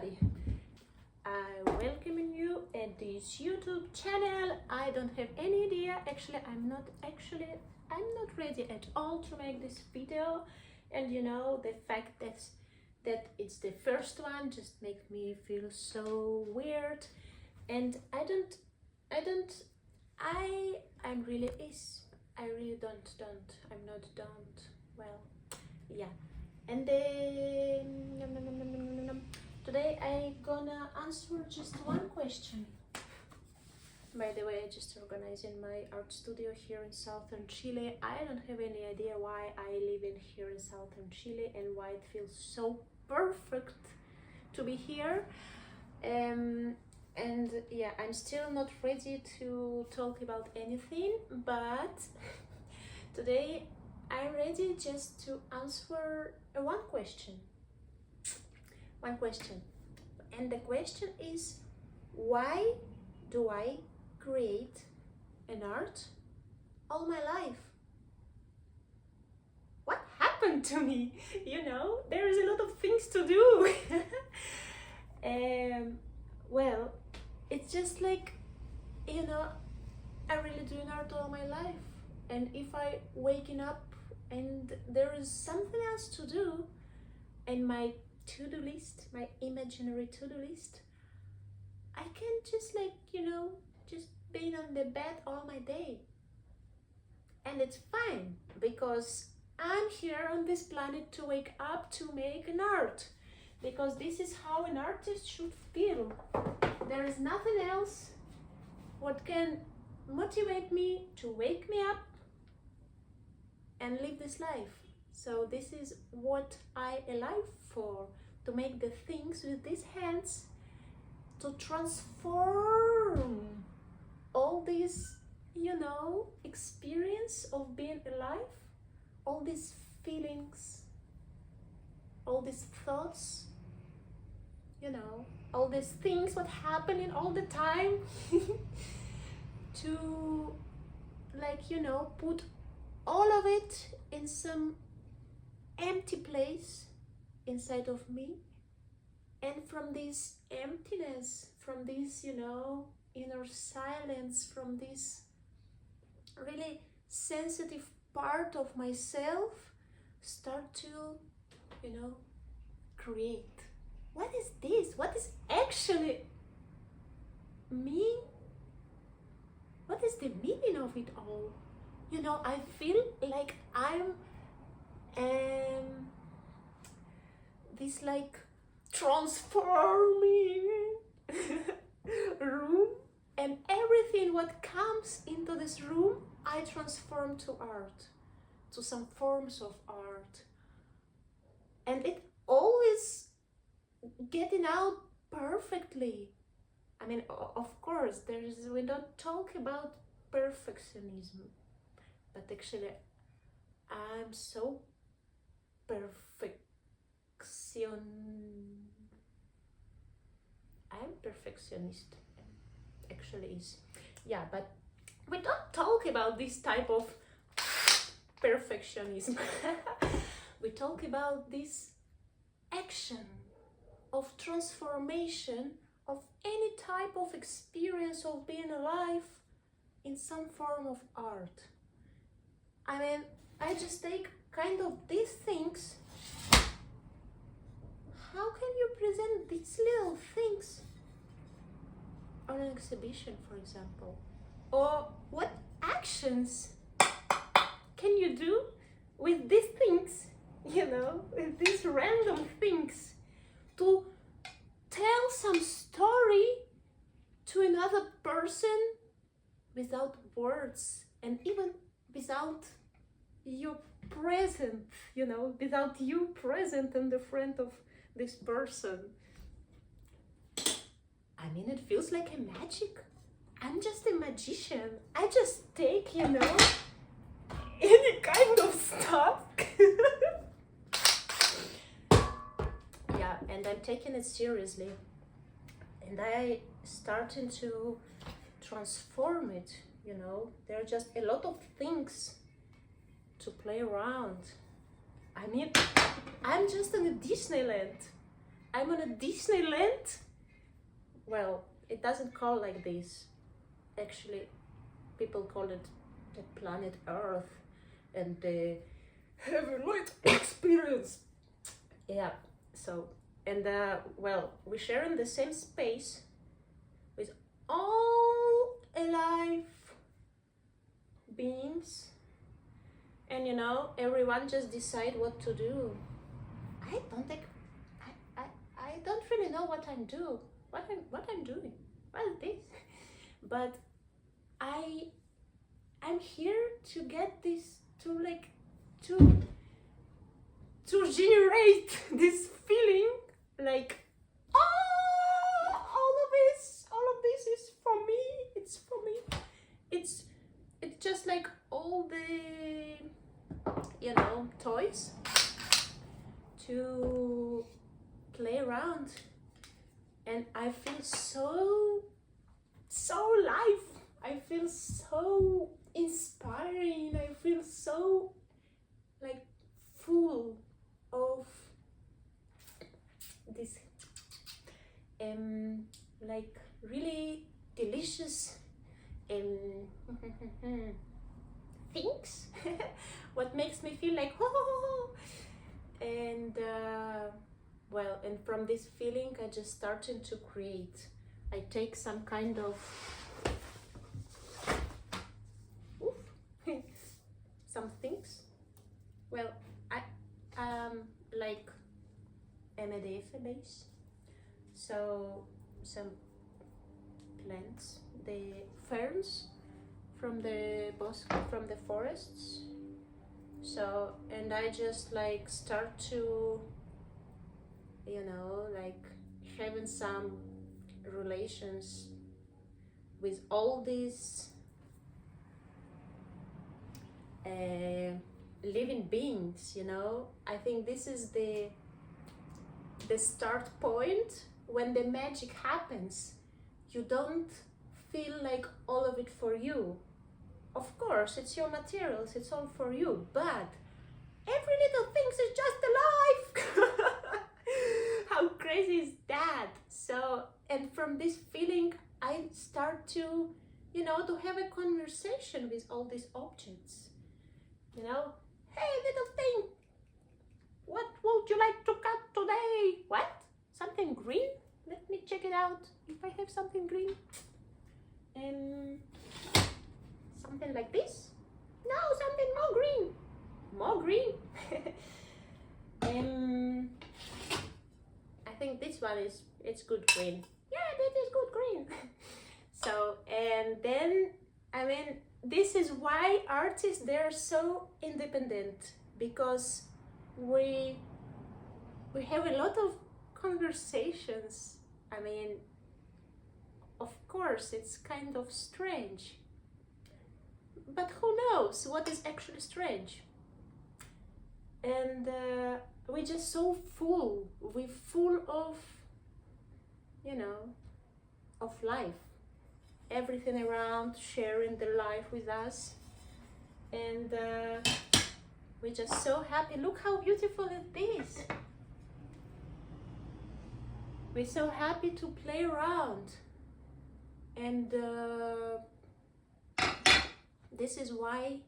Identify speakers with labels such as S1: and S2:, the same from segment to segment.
S1: everybody. I welcome you at this YouTube channel. I don't have any idea. I'm not ready at all to make this video, and you know, the fact that it's the first one just makes me feel so weird, and I really don't, I'm not don't, well, yeah. And then today I gonna answer just one question. By the way, I just organizing my art studio here in southern Chile. I don't have any idea why I live in here in southern Chile and why it feels so perfect to be here. And yeah, I'm still not ready to talk about anything, but today I'm ready just to answer one question. And the question is, why do I create an art all my life? What happened to me? You know, there is a lot of things to do. Well, it's just like, you know, I really doing art all my life. And if I waking up and there is something else to do in my to-do list, my imaginary to-do list, I can just like, you know, just being on the bed all my day. And it's fine, because I'm here on this planet to wake up to make an art, because this is how an artist should feel. There is nothing else what can motivate me to wake me up and live this life. So this is what I alive for, to make the things with these hands, to transform all this, you know, experience of being alive, all these feelings, all these thoughts, you know, all these things what happening all the time, to, like, you know, put all of it in some empty place inside of me, and from this emptiness, from this, you know, inner silence, from this really sensitive part of myself, start to, you know, create. What is this? What is actually me? What is the meaning of it all? You know, I feel like I'm this like transforming room, and everything what comes into this room I transform to art, to some forms of art, and it always getting out perfectly. I mean, of course, we don't talk about perfectionism, but actually I'm so I'm perfectionist, actually is. Yeah, but we don't talk about this type of perfectionism. We talk about this action of transformation of any type of experience of being alive in some form of art. I mean, I just take kind of these things. How can you present these little things on an exhibition, for example? Or what actions can you do with these things, you know, with these random things, to tell some story to another person without words, and even without you present, you know, without you present in the front of this person. I mean, it feels like a magic. I'm just a magician. I just take, you know, any kind of stuff. Yeah, and I'm taking it seriously. And I starting to transform it, you know. There are just a lot of things to play around. I mean, I'm just in a Disneyland. I'm on a Disneyland. Well, it doesn't call like this. Actually, people call it the planet Earth and the heavy light experience. Yeah, so, and well, we share in the same space with all alive beings, and you know, everyone just decide what to do. I don't think, I don't really know what I'm doing. What I'm doing. What is this? But I'm here to get this, to like, to generate this feeling like, oh, all of this is for me. It's for me. It's just like all the, you know, toys to play around, and I feel so alive. I feel so inspiring. I feel so like full of this like really delicious things. What makes me feel like oh, and well, and from this feeling I just started to create. I take some kind of some things. Well, I like MDF base, so some plants, the ferns from the from the forests. So, and I just like start to, you know, like having some relations with all these living beings, you know. I think this is the start point when the magic happens. You don't feel like all of it for you. Of course, it's your materials, it's all for you, but every little thing is just alive. How crazy is that? So, and from this feeling, I start to, you know, to have a conversation with all these objects. You know, hey, little thing, what would you like to cut today? What? Something green? Let me check it out if I have something green. Something like this? No, something more green. More green. I think this one it's good green. Yeah, this is good green. So, and then, I mean, this is why artists, they're so independent, because we have a lot of conversations. I mean, of course, it's kind of strange, but who knows what is actually strange? And we're just so full. We're full of, you know, of life. Everything around, sharing the life with us. And we're just so happy. Look how beautiful it is. We're so happy to play around. And this is why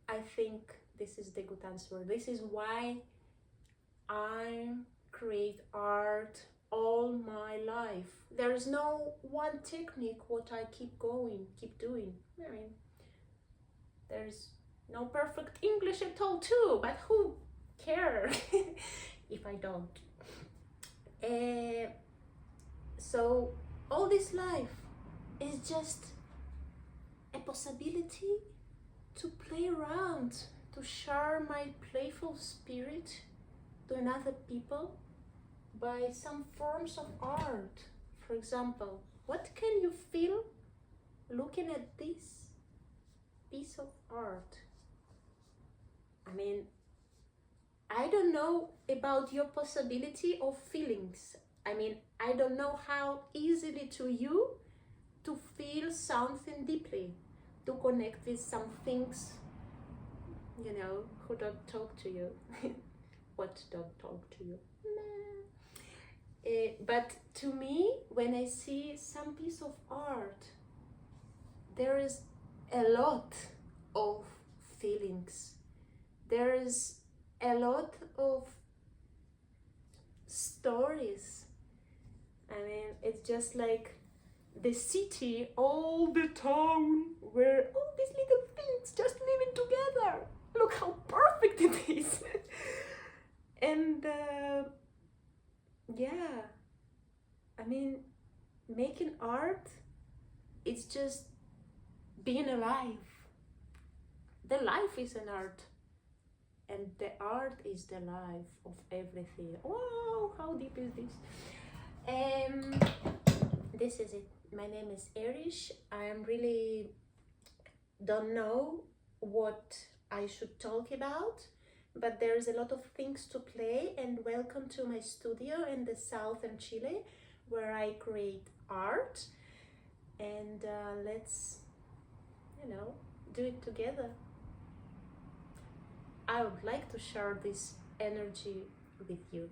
S1: I think this is the good answer. This is why I create art all my life. There is no one technique what I keep doing. I mean, there's no perfect English at all too, but who cares if I don't? So all this life is just a possibility to play around, to share my playful spirit to another people by some forms of art. For example, what can you feel looking at this piece of art? I mean, I don't know about your possibility of feelings. I mean, I don't know how easily to you to feel something deeply, to connect with some things, you know, who don't talk to you. What don't talk to you? Nah. But to me, when I see some piece of art, there is a lot of feelings. There is a lot of stories. I mean, it's just like the city, all the town, where all these little things just living together. Look how perfect it is. And yeah, I mean, making art, it's just being alive. The life is an art, and the art is the life of everything. Wow, how deep is this? This is it. My name is Erish. I am really don't know what I should talk about, but there's a lot of things to play. And welcome to my studio in the southern Chile, where I create art. And let's, do it together. I would like to share this energy with you.